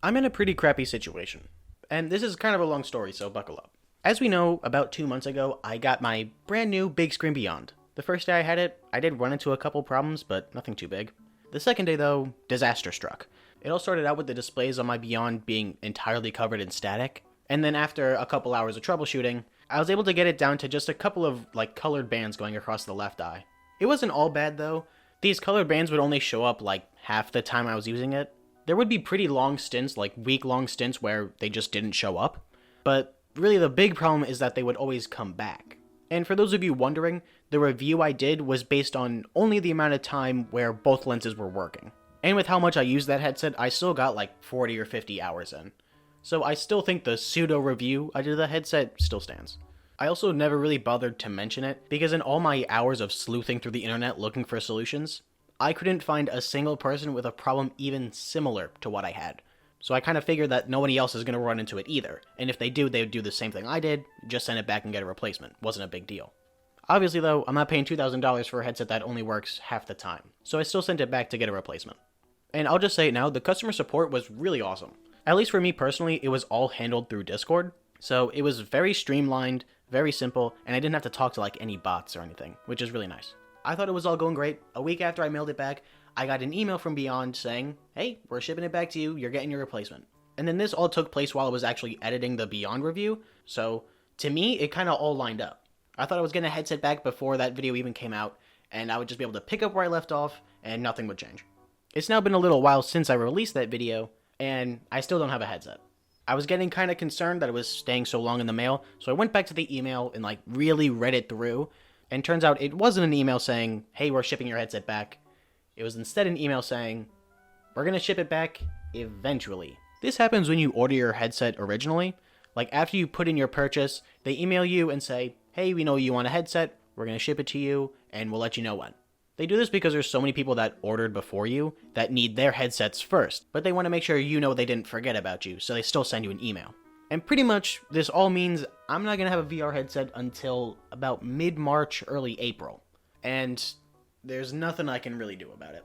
I'm in a pretty crappy situation. And this is kind of a long story, so buckle up. As we know, about 2 months ago, I got my brand new Big Screen Beyond. The first day I had it, I did run into a couple problems, but nothing too big. The second day, though, disaster struck. It all started out with the displays on my Beyond being entirely covered in static, and then after a couple hours of troubleshooting, I was able to get it down to just a couple of, colored bands going across the left eye. It wasn't all bad, though. These colored bands would only show up, half the time I was using it. There would be pretty long stints, week-long stints, where they just didn't show up. But really the big problem is that they would always come back. And for those of you wondering, the review I did was based on only the amount of time where both lenses were working. And with how much I used that headset, I still got 40 or 50 hours in. So I still think the pseudo review I did of the headset still stands. I also never really bothered to mention it, because in all my hours of sleuthing through the internet looking for solutions, I couldn't find a single person with a problem even similar to what I had. So I kind of figured that nobody else is going to run into it either, and if they do, they would do the same thing I did, just send it back and get a replacement. Wasn't a big deal. Obviously though, I'm not paying $2,000 for a headset that only works half the time, so I still sent it back to get a replacement. And I'll just say it now, the customer support was really awesome. At least for me personally, it was all handled through Discord, so it was very streamlined, very simple, and I didn't have to talk to any bots or anything, which is really nice. I thought it was all going great. A week after I mailed it back, I got an email from Beyond saying, hey, we're shipping it back to you, you're getting your replacement. And then this all took place while I was actually editing the Beyond review, so to me, it kind of all lined up. I thought I was getting a headset back before that video even came out, and I would just be able to pick up where I left off, and nothing would change. It's now been a little while since I released that video, and I still don't have a headset. I was getting kind of concerned that it was staying so long in the mail, so I went back to the email and really read it through, and turns out it wasn't an email saying, hey, we're shipping your headset back. It was instead an email saying, we're going to ship it back eventually. This happens when you order your headset originally. After you put in your purchase, they email you and say, hey, we know you want a headset, we're going to ship it to you, and we'll let you know when. They do this because there's so many people that ordered before you that need their headsets first, but they want to make sure you know they didn't forget about you, so they still send you an email. And pretty much, this all means I'm not going to have a VR headset until about mid-March, early April. And there's nothing I can really do about it.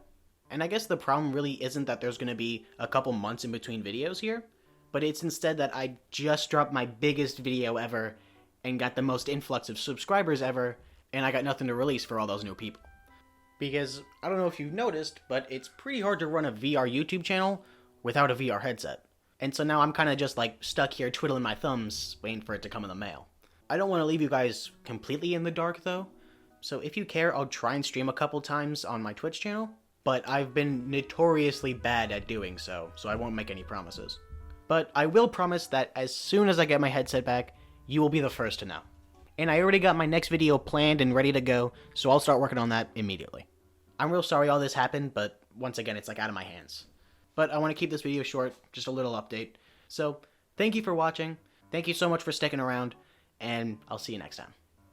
And I guess the problem really isn't that there's going to be a couple months in between videos here, but it's instead that I just dropped my biggest video ever and got the most influx of subscribers ever, and I got nothing to release for all those new people. Because, I don't know if you've noticed, but it's pretty hard to run a VR YouTube channel without a VR headset. And so now I'm kind of just stuck here twiddling my thumbs, waiting for it to come in the mail. I don't want to leave you guys completely in the dark though, so if you care, I'll try and stream a couple times on my Twitch channel, but I've been notoriously bad at doing so I won't make any promises. But I will promise that as soon as I get my headset back, you will be the first to know. And I already got my next video planned and ready to go, so I'll start working on that immediately. I'm real sorry all this happened, but once again, it's out of my hands. But I want to keep this video short, just a little update. So, thank you for watching, thank you so much for sticking around, and I'll see you next time.